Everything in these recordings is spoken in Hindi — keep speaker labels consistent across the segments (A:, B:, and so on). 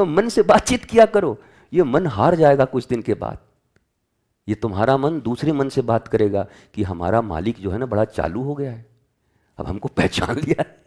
A: मन से बातचीत किया करो। ये मन हार जाएगा कुछ दिन के बाद। ये तुम्हारा मन दूसरे मन से बात करेगा कि हमारा मालिक जो है ना बड़ा चालू हो गया है, अब हमको पहचान लिया है।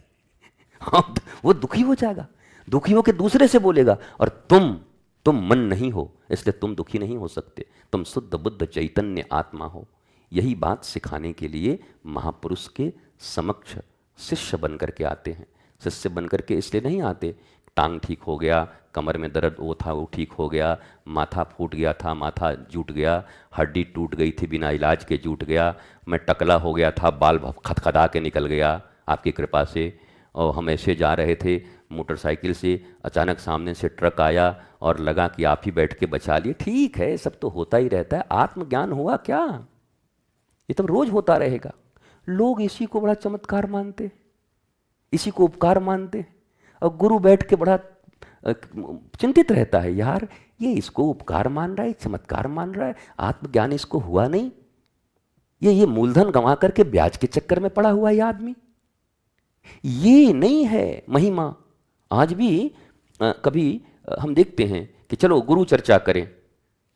A: हाँ, वो दुखी हो जाएगा, दुखी होकर दूसरे से बोलेगा। और तुम मन नहीं हो, इसलिए तुम दुखी नहीं हो सकते। तुम शुद्ध बुद्ध चैतन्य आत्मा हो। यही बात सिखाने के लिए महापुरुष के समक्ष शिष्य बन करके आते हैं। शिष्य बन करके इसलिए नहीं आते, टांग ठीक हो गया, कमर में दर्द वो था वो ठीक हो गया, माथा फूट गया था माथा जूट गया, हड्डी टूट गई थी बिना इलाज के जूट गया, मैं टकला हो गया था बाल खदखदा के निकल गया आपकी कृपा से, और हम ऐसे जा रहे थे मोटरसाइकिल से, अचानक सामने से ट्रक आया और लगा कि आप ही बैठ के बचा लिए। ठीक है, सब तो होता ही रहता है। आत्मज्ञान हुआ क्या? ये तो रोज होता रहेगा। लोग इसी को बड़ा चमत्कार मानते हैं, इसी को उपकार मानते हैं। और गुरु बैठ के बड़ा चिंतित रहता है, यार ये इसको उपकार मान रहा है, चमत्कार मान रहा है, आत्मज्ञान इसको हुआ नहीं। ये मूलधन गंवा करके ब्याज के चक्कर में पड़ा हुआ है ये आदमी। ये नहीं है महिमा। आज भी कभी हम देखते हैं कि चलो गुरु चर्चा करें,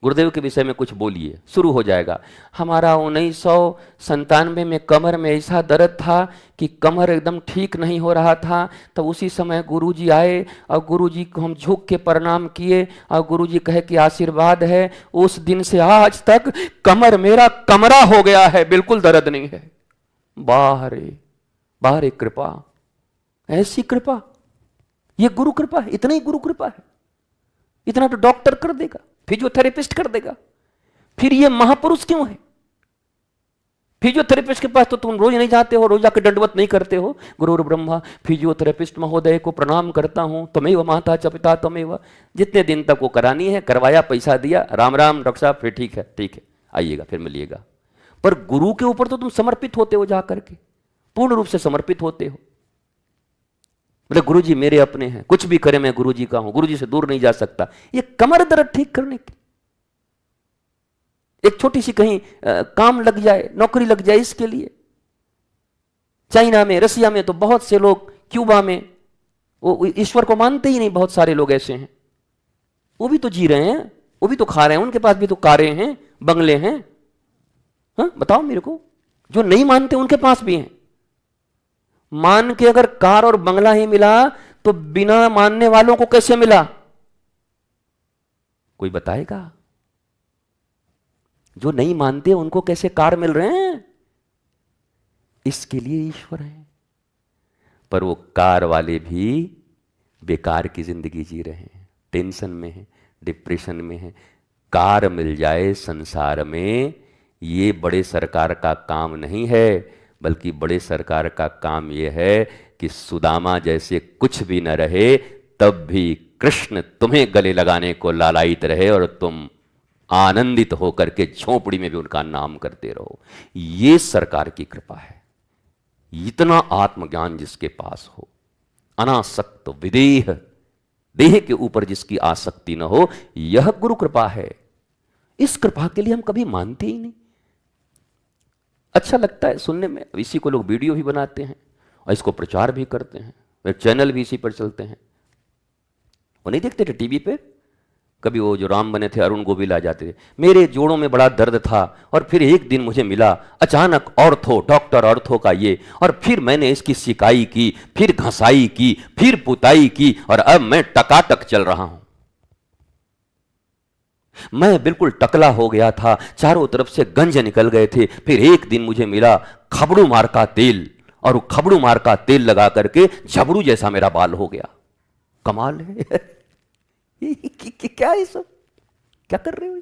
A: गुरुदेव के विषय में कुछ बोलिए, शुरू हो जाएगा। हमारा 1997 में कमर में ऐसा दर्द था कि कमर एकदम ठीक नहीं हो रहा था, तो उसी समय गुरुजी आए और गुरुजी को हम झुक के प्रणाम किए और गुरुजी कहे कि आशीर्वाद है। उस दिन से आज तक कमर मेरा कमरा हो गया है, बिल्कुल दर्द नहीं है। बाहर एक कृपा, ऐसी कृपा, ये गुरु कृपा है, इतना ही गुरु कृपा है। इतना तो डॉक्टर कर देगा, फिजियोथेरेपिस्ट कर देगा, फिर ये महापुरुष क्यों है? फिजियोथेरेपिस्ट के पास तो तुम रोज नहीं जाते हो, रोज जाकर दंडवत नहीं करते हो। गुरुर् ब्रह्मा, फिजियोथेरेपिस्ट महोदय को प्रणाम करता हूं, तमेव माता च पिता तमेव। जितने दिन तक वो करानी है करवाया, पैसा दिया, राम राम डॉक्टर साहब, फिर ठीक है आइएगा, फिर मिलिएगा। पर गुरु के ऊपर तो तुम समर्पित होते हो, जाकर के पूर्ण रूप से समर्पित होते हो। बोले गुरु जी मेरे अपने हैं, कुछ भी करे मैं गुरु जी का हूं, गुरु जी से दूर नहीं जा सकता। ये कमर दर्द ठीक करने की, एक छोटी सी कहीं काम लग जाए, नौकरी लग जाए, इसके लिए। चाइना में, रसिया में तो बहुत से लोग, क्यूबा में, वो ईश्वर को मानते ही नहीं, बहुत सारे लोग ऐसे हैं। वो भी तो जी रहे हैं, वो भी तो खा रहे हैं, उनके पास भी तो कारें हैं, बंगले हैं। हाँ बताओ मेरे को, जो नहीं मानते उनके पास भी हैं। मान के अगर कार और बंगला ही मिला तो बिना मानने वालों को कैसे मिला? कोई बताएगा? जो नहीं मानते उनको कैसे कार मिल रहे हैं? इसके लिए ईश्वर है। पर वो कार वाले भी बेकार की जिंदगी जी रहे हैं, टेंशन में है, डिप्रेशन में है। कार मिल जाए संसार में, ये बड़े सरकार का काम नहीं है, बल्कि बड़े सरकार का काम यह है कि सुदामा जैसे कुछ भी न रहे तब भी कृष्ण तुम्हें गले लगाने को लालायित रहे और तुम आनंदित होकर के झोपड़ी में भी उनका नाम करते रहो। ये सरकार की कृपा है। इतना आत्मज्ञान जिसके पास हो, अनासक्त विदेह, देह के ऊपर जिसकी आसक्ति न हो, यह गुरु कृपा है। इस कृपा के लिए हम कभी मानते ही नहीं। अच्छा लगता है सुनने में, इसी को लोग वीडियो भी बनाते हैं और इसको प्रचार भी करते हैं, चैनल भी इसी पर चलते हैं। वो नहीं देखते थे टीवी पे कभी, वो जो राम बने थे अरुण गोविल आ जाते थे, मेरे जोड़ों में बड़ा दर्द था और फिर एक दिन मुझे मिला अचानक ऑर्थो, डॉक्टर ऑर्थो का ये, और फिर मैंने इसकी सिकाई की, फिर घसाई की, फिर पुताई की और अब मैं टकाटक चल रहा हूं। मैं बिल्कुल टकला हो गया था, चारों तरफ से गंज निकल गए थे, फिर एक दिन मुझे मिला खबड़ू मार का तेल, और वो खबड़ू मार का तेल लगा करके झबड़ू जैसा मेरा बाल हो गया। कमाल है। क्या है सब, क्या कर रहे हो?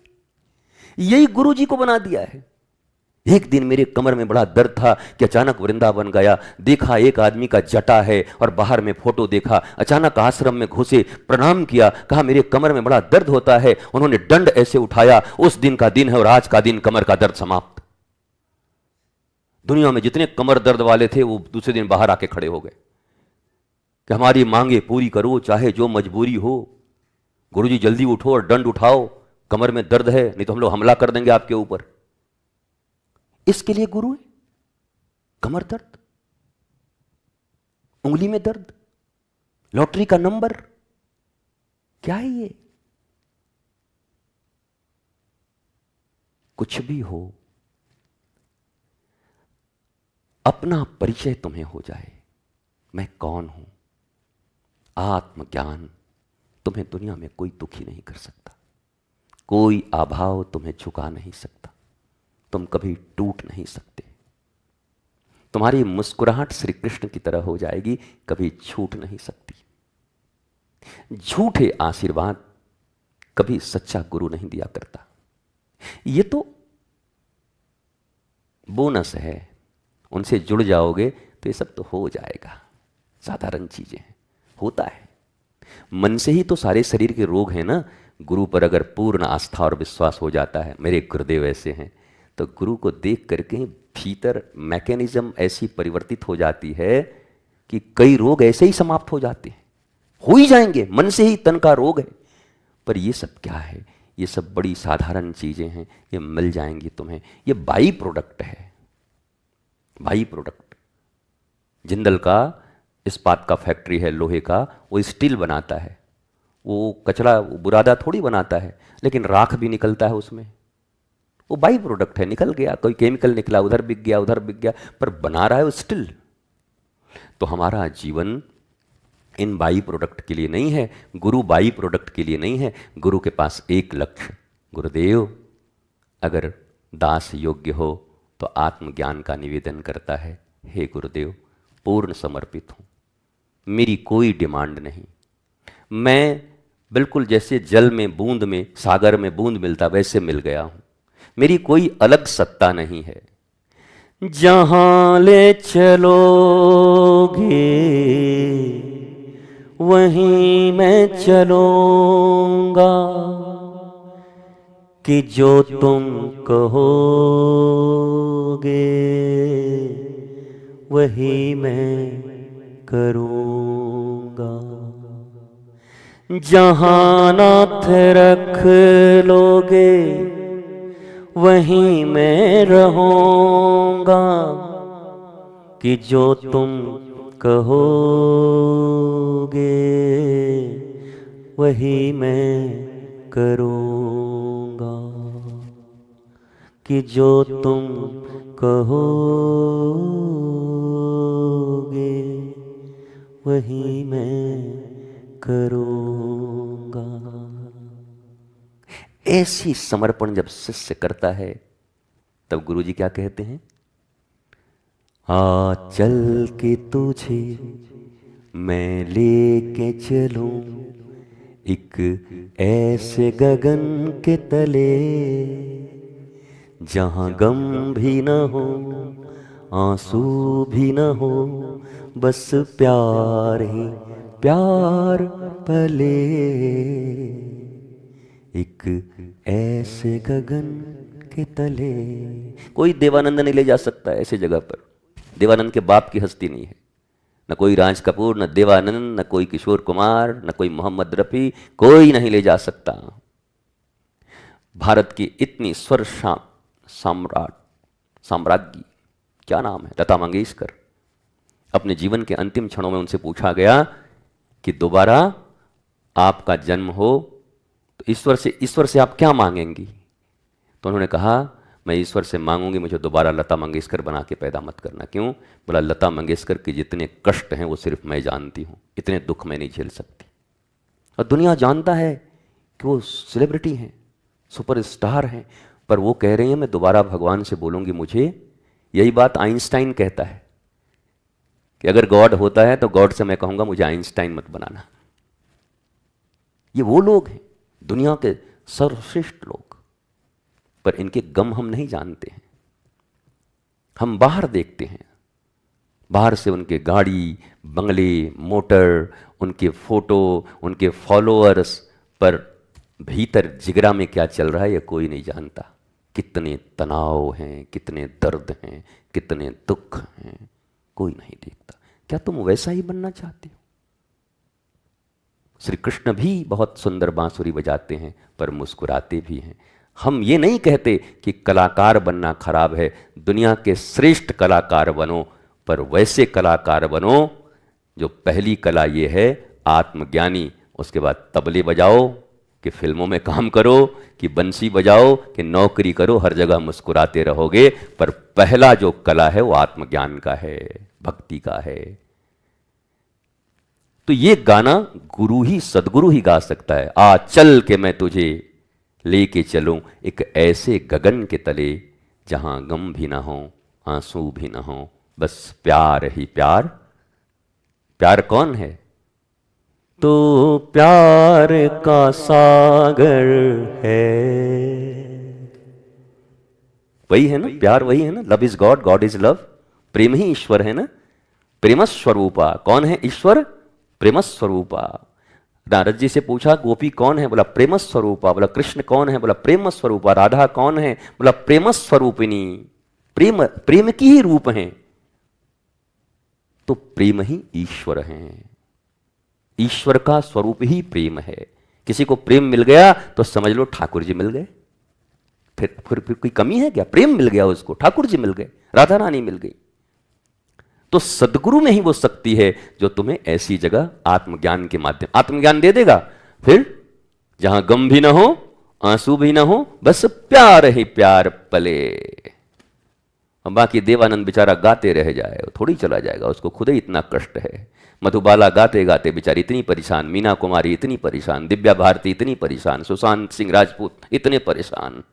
A: यही गुरु जी को बना दिया है। एक दिन मेरे कमर में बड़ा दर्द था कि अचानक वृंदावन गया, देखा एक आदमी का जटा है और बाहर में फोटो देखा, अचानक आश्रम में घुसे, प्रणाम किया, कहा मेरे कमर में बड़ा दर्द होता है। उन्होंने दंड ऐसे उठाया, उस दिन का दिन है और आज का दिन कमर का दर्द समाप्त। दुनिया में जितने कमर दर्द वाले थे वो दूसरे दिन बाहर आके खड़े हो गए कि हमारी मांगे पूरी करो चाहे जो मजबूरी हो। गुरुजी जल्दी उठो और दंड उठाओ, कमर में दर्द है, नहीं तो हम लोग हमला कर देंगे आपके ऊपर। इसके लिए गुरु है। कमर दर्द, उंगली में दर्द, लॉटरी का नंबर, क्या है ये? कुछ भी हो, अपना परिचय तुम्हें हो जाए, मैं कौन हूं। आत्मज्ञान, तुम्हें दुनिया में कोई दुखी नहीं कर सकता, कोई अभाव तुम्हें झुका नहीं सकता, तुम कभी टूट नहीं सकते। तुम्हारी मुस्कुराहट श्री कृष्ण की तरह हो जाएगी, कभी छूट नहीं सकती। झूठे आशीर्वाद कभी सच्चा गुरु नहीं दिया करता। ये तो बोनस है, उनसे जुड़ जाओगे तो ये सब तो हो जाएगा, साधारण चीजें हैं, होता है। मन से ही तो सारे शरीर के रोग हैं ना। गुरु पर अगर पूर्ण आस्था और विश्वास हो जाता है, मेरे गुरुदेव ऐसे हैं, तो गुरु को देख करके भीतर मैकेनिज्म ऐसी परिवर्तित हो जाती है कि कई रोग ऐसे ही समाप्त हो जाते हैं, हो ही जाएंगे। मन से ही तन का रोग है। पर ये सब क्या है? ये सब बड़ी साधारण चीजें हैं, ये मिल जाएंगी तुम्हें। ये बाई प्रोडक्ट है, बाई प्रोडक्ट। जिंदल का इस्पात का फैक्ट्री है, लोहे का, वो स्टील बनाता है, वो कचरा, वो बुरादा थोड़ी बनाता है, लेकिन राख भी निकलता है उसमें, वो बाई प्रोडक्ट है, निकल गया, कोई केमिकल निकला, उधर बिक गया, उधर बिक गया, पर बना रहा है वो स्टील। तो हमारा जीवन इन बाई प्रोडक्ट के लिए नहीं है, गुरु बाई प्रोडक्ट के लिए नहीं है। गुरु के पास एक लक्ष्य, गुरुदेव अगर दास योग्य हो तो आत्मज्ञान का निवेदन करता है, हे गुरुदेव पूर्ण समर्पित हूं, मेरी कोई डिमांड नहीं, मैं बिल्कुल जैसे जल में बूंद में, सागर में बूंद मिलता वैसे मिल गया हूं, मेरी कोई अलग सत्ता नहीं है। जहां ले चलोगे वहीं मैं चलूंगा, कि जो तुम कहोगे वही मैं करूंगा। जहां नाथ रख लोगे वहीं मैं रहूंगा, कि जो तुम कहोगे वही मैं करूंगा, कि जो तुम कहोगे वही मैं करूंगा। ऐसी समर्पण जब शिष्य करता है, तब गुरुजी क्या कहते हैं? आ चल के तुझे मैं लेके चलूं एक ऐसे गगन के तले, जहां गम भी न हो, आंसू भी न हो, बस प्यार ही प्यार पले। एक ऐसे गगन के तले। कोई देवानंद नहीं ले जा सकता ऐसे जगह पर। देवानंद के बाप की हस्ती नहीं है, न कोई राज कपूर, न देवानंद, न कोई किशोर कुमार, न कोई मोहम्मद रफ़ी, कोई नहीं ले जा सकता। भारत की इतनी स्वर सम्राट, साम्राज्ञी, क्या नाम है, लता मंगेशकर, अपने जीवन के अंतिम क्षणों में उनसे पूछा गया कि दोबारा आपका जन्म हो तो ईश्वर से आप क्या मांगेंगी? तो उन्होंने कहा, मैं ईश्वर से मांगूंगी मुझे दोबारा लता मंगेशकर बना के पैदा मत करना। क्यों? बोला, लता मंगेशकर के जितने कष्ट हैं वो सिर्फ मैं जानती हूँ, इतने दुख मैं नहीं झेल सकती। और दुनिया जानता है कि वो सेलिब्रिटी हैं, सुपरस्टार हैं, पर वो कह रही हैं मैं दोबारा भगवान से बोलूंगी मुझे। यही बात आइंस्टाइन कहता है कि अगर गॉड होता है तो गॉड से मैं कहूंगा मुझे आइंस्टाइन मत बनाना। ये वो लोग हैं, दुनिया के सर्वश्रेष्ठ लोग, पर इनके गम हम नहीं जानते हैं। हम बाहर देखते हैं, बाहर से उनके गाड़ी, बंगले, मोटर, उनके फोटो, उनके फॉलोअर्स, पर भीतर जिगरा में क्या चल रहा है ये कोई नहीं जानता। कितने तनाव हैं, कितने दर्द हैं, कितने दुख हैं, कोई नहीं देखता। क्या तुम वैसा ही बनना चाहते हो? श्री कृष्ण भी बहुत सुंदर बांसुरी बजाते हैं, पर मुस्कुराते भी हैं। हम ये नहीं कहते कि कलाकार बनना खराब है, दुनिया के श्रेष्ठ कलाकार बनो, पर वैसे कलाकार बनो जो पहली कला ये है आत्मज्ञानी उसके बाद तबले बजाओ कि फिल्मों में काम करो, कि बंसी बजाओ, कि नौकरी करो, हर जगह मुस्कुराते रहोगे। पर पहला जो कला है वो आत्मज्ञान का है, भक्ति का है। तो ये गाना गुरु ही, सदगुरु ही गा सकता है। आ चल के मैं तुझे लेके चलूं एक ऐसे गगन के तले, जहां गम भी ना हो, आंसू भी ना हो, बस प्यार ही प्यार। प्यार कौन है? तो प्यार का सागर है। वही है ना प्यार, वही है ना। Love is God, God is love. प्रेम ही ईश्वर है ना। प्रेम स्वरूपा। कौन है ईश्वर? प्रेम स्वरूपा। नारद जी से पूछा गोपी कौन है? बोला प्रेम स्वरूपा। बोला कृष्ण कौन है? बोला प्रेम स्वरूपा। राधा कौन है? बोला प्रेम स्वरूपिणी। प्रेम, प्रेम की ही रूप हैं। तो प्रेम ही ईश्वर हैं। ईश्वर का स्वरूप ही प्रेम है। किसी को प्रेम मिल गया तो समझ लो ठाकुर जी मिल गए। फिर कोई कमी है क्या? प्रेम मिल गया उसको, ठाकुर जी मिल गए, राधा रानी मिल गई। तो सदगुरु में ही वो शक्ति है जो तुम्हें ऐसी जगह आत्मज्ञान के माध्यम आत्मज्ञान दे देगा। फिर जहां गम भी ना हो, आंसू भी ना हो, बस प्यार ही प्यार पले। बाकी देवानंद बेचारा गाते रह जाए, थोड़ी चला जाएगा, उसको खुद ही इतना कष्ट है। मधुबाला गाते गाते बेचारी इतनी परेशान, मीना कुमारी इतनी परेशान, दिव्या भारती इतनी परेशान, सुशांत सिंह राजपूत इतने परेशान,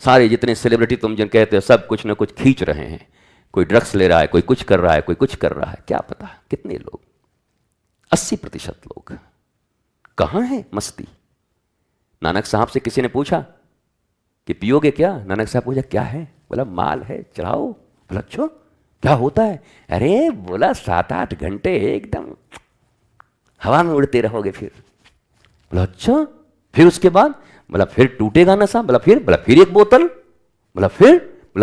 A: सारे जितने सेलिब्रिटी तुम जिन कहते हो सब कुछ ना कुछ खींच रहे हैं। कोई ड्रग्स ले रहा है, कोई कुछ कर रहा है, कोई कुछ कर रहा है, क्या पता कितने लोग। 80% लोग कहाँ है मस्ती। नानक साहब से किसी ने पूछा कि पियोगे क्या? नानक साहब पूछा क्या है? बोला माल है, चढ़ाओ। बोला अच्छा क्या होता है? अरे बोला 7-8 घंटे एकदम हवा में उड़ते रहोगे। फिर बोला अच्छा, फिर उसके बाद? बोला फिर टूटेगा नशा। बोला फिर एक बोतल। बोला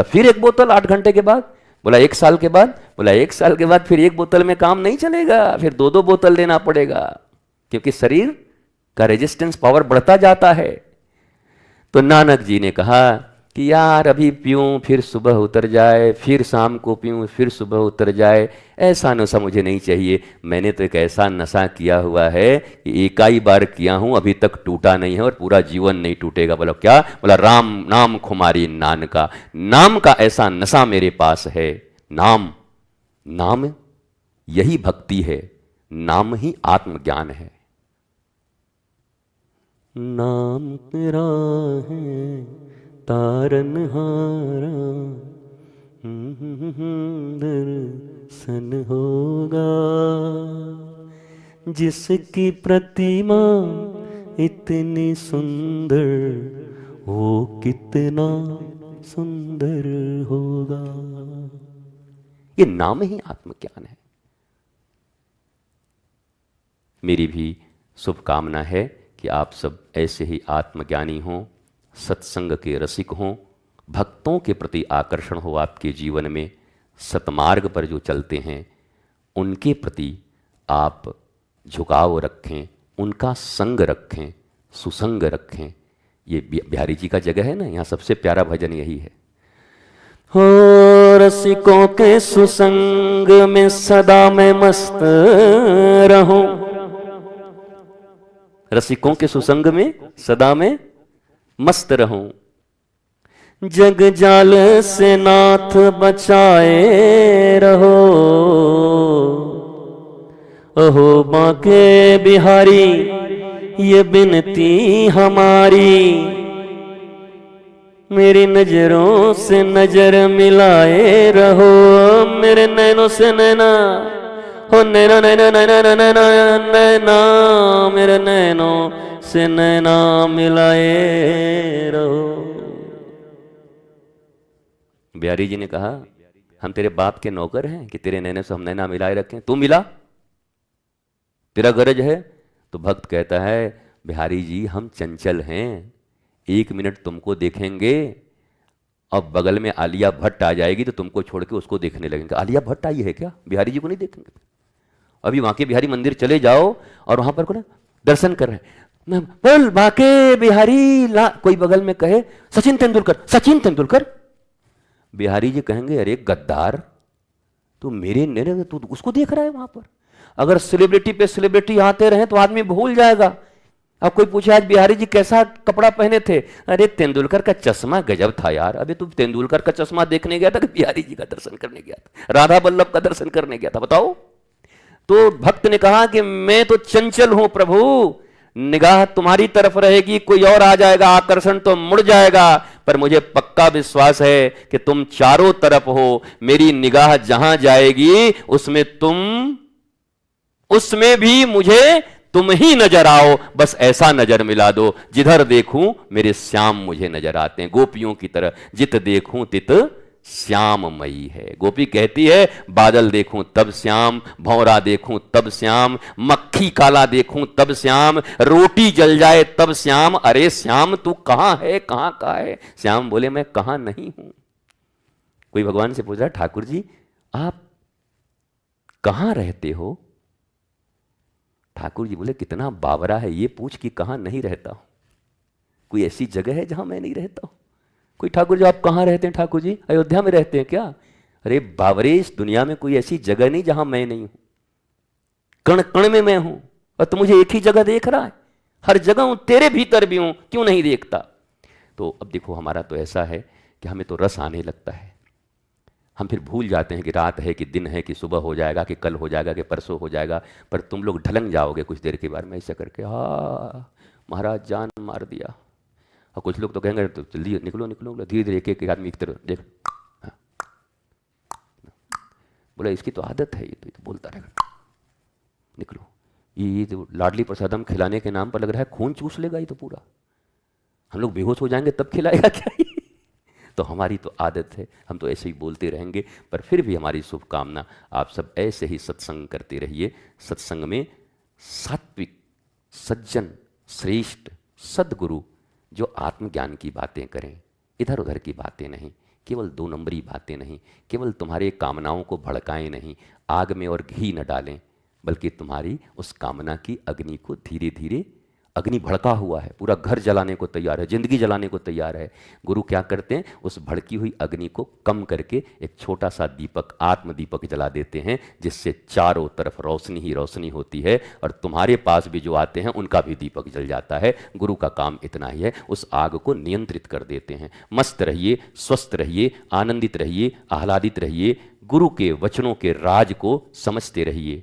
A: फिर एक बोतल 8 घंटे के बाद। बोला 1 साल के बाद। बोला 1 साल के बाद फिर एक बोतल में काम नहीं चलेगा, फिर 2-2 बोतल लेना पड़ेगा, क्योंकि शरीर का रेजिस्टेंस पावर बढ़ता जाता है। तो नानक जी ने कहा कि यार अभी पीऊं फिर सुबह उतर जाए, फिर शाम को पीऊं फिर सुबह उतर जाए, ऐसा नशा मुझे नहीं चाहिए। मैंने तो एक ऐसा नशा किया हुआ है कि एक ही बार किया हूं, अभी तक टूटा नहीं है और पूरा जीवन नहीं टूटेगा। बोला क्या? बोला राम नाम खुमारी नान का, नाम का ऐसा नशा मेरे पास है। नाम, नाम यही भक्ति है, नाम ही आत्मज्ञान है। नाम तेरा है तारनहारा, दर्शन होगा जिसकी प्रतिमा इतनी सुंदर, वो कितना सुंदर होगा। ये नाम ही आत्मज्ञान है। मेरी भी शुभकामना है कि आप सब ऐसे ही आत्मज्ञानी हों, सत्संग के रसिक हों, भक्तों के प्रति आकर्षण हो आपके जीवन में, सतमार्ग पर जो चलते हैं उनके प्रति आप झुकाव रखें, उनका संग रखें, सुसंग रखें। ये बिहारी जी का जगह है ना, यहाँ सबसे प्यारा भजन यही है। हो रसिकों के सुसंग में सदा मैं मस्त रहूं, रसिकों के सुसंग में सदा मैं मस्त रहूं, जग जाल से नाथ बचाए रहो। ओहो बांके बिहारी ये बिनती हमारी, मेरी नजरों से नजर मिलाए रहो। मेरे नैनों से नैना हो, नैना नैना नैना नैना नैना, मेरे नैनों से नैना मिलाए रहो। बिहारी जी ने कहा हम तेरे बाप के नौकर हैं कि तेरे नैने से हम नैना मिलाए रखें? तू मिला, तेरा गरज है। तो भक्त कहता है बिहारी जी हम चंचल हैं, 1 मिनट तुमको देखेंगे, अब बगल में आलिया भट्ट आ जाएगी तो तुमको छोड़ के उसको देखने लगेंगे। आलिया भट्ट आई है क्या? बिहारी जी को नहीं देखेंगे। अभी बांके बिहारी मंदिर चले जाओ और वहां पर को ना दर्शन कर रहे हैं, बोल बांके बिहारी ला, कोई बगल में कहे सचिन तेंदुलकर, सचिन तेंदुलकर। बिहारी जी कहेंगे अरे गद्दार, तू मेरे नेरे तू उसको देख रहा है वहां पर। अगर सेलिब्रिटी पे सेलिब्रिटी आते रहे तो आदमी भूल जाएगा। अब कोई पूछे आज बिहारी जी कैसा कपड़ा पहने थे, अरे तेंदुलकर का चश्मा गजब था यार। अबे तू तेंदुलकर का चश्मा देखने गया था कि बिहारी जी का दर्शन करने गया था, राधा वल्लभ का दर्शन करने गया था, बताओ। तो भक्त ने कहा कि मैं तो चंचल हूं प्रभु, निगाह तुम्हारी तरफ रहेगी, कोई और आ जाएगा आकर्षण तो मुड़ जाएगा, पर मुझे पक्का विश्वास है कि तुम चारों तरफ हो, मेरी निगाह जहां जाएगी उसमें भी मुझे तुम ही नजर आओ, बस ऐसा नजर मिला दो, जिधर देखूं मेरे श्याम मुझे नजर आते हैं, गोपियों की तरह जित देखूं तित श्याममयी है। गोपी कहती है बादल देखूं तब श्याम, भौरा देखूं तब श्याम, मक्खी काला देखूं तब श्याम, रोटी जल जाए तब श्याम। अरे श्याम तू कहां है, कहां का है? श्याम बोले मैं कहां नहीं हूं। कोई भगवान से पूछ रहा ठाकुर जी आप कहां रहते हो? ठाकुर जी बोले कितना बावरा है ये पूछ कि कहां नहीं रहता हूं। कोई ऐसी जगह है जहां मैं नहीं रहता हूं? कोई ठाकुर जी आप कहां रहते हैं? ठाकुर जी अयोध्या में रहते हैं क्या? अरे बावरे, इस दुनिया में कोई ऐसी जगह नहीं जहां मैं नहीं हूं, कण कण में मैं हूं, और तू मुझे एक ही जगह देख रहा है? हर जगह हूं, तेरे भीतर भी हूं, क्यों नहीं देखता? तो अब देखो हमारा तो ऐसा है कि हमें तो रस आने लगता है, हम फिर भूल जाते हैं कि रात है कि दिन है कि सुबह हो जाएगा कि कल हो जाएगा कि परसों हो जाएगा, पर तुम लोग ढलंग जाओगे कुछ देर के बाद में ऐसा करके, महाराज जान मार दिया। और कुछ लोग तो कहेंगे तो जल्दी निकलो निकलो, धीरे धीरे एक एक आदमी की तरफ देख, बोला इसकी तो आदत है, ये तो बोलता रहेगा, निकलो। ये जो लाडली प्रसादम खिलाने के नाम पर लग रहा है खून चूस लेगा ये तो पूरा, हम लोग बेहोश हो जाएंगे तब खिलाएगा क्या ये? तो हमारी तो आदत है, हम तो ऐसे ही बोलते रहेंगे। पर फिर भी हमारी शुभकामना, आप सब ऐसे ही सत्संग करते रहिए। सत्संग में सात्विक सज्जन श्रेष्ठ सद्गुरु जो आत्मज्ञान की बातें करें, इधर उधर की बातें नहीं, केवल दो नंबरी बातें नहीं, केवल तुम्हारे कामनाओं को भड़काएं नहीं, आग में और घी न डालें, बल्कि तुम्हारी उस कामना की अग्नि को धीरे धीरे, अग्नि भड़का हुआ है, पूरा घर जलाने को तैयार है, जिंदगी जलाने को तैयार है। गुरु क्या करते हैं, उस भड़की हुई अग्नि को कम करके एक छोटा सा दीपक, आत्म दीपक जला देते हैं, जिससे चारों तरफ रोशनी ही रोशनी होती है, और तुम्हारे पास भी जो आते हैं उनका भी दीपक जल जाता है। गुरु का काम इतना ही है, उस आग को नियंत्रित कर देते हैं। मस्त रहिए, स्वस्थ रहिए, आनंदित रहिए, आह्लादित रहिए, गुरु के वचनों के राज को समझते रहिए।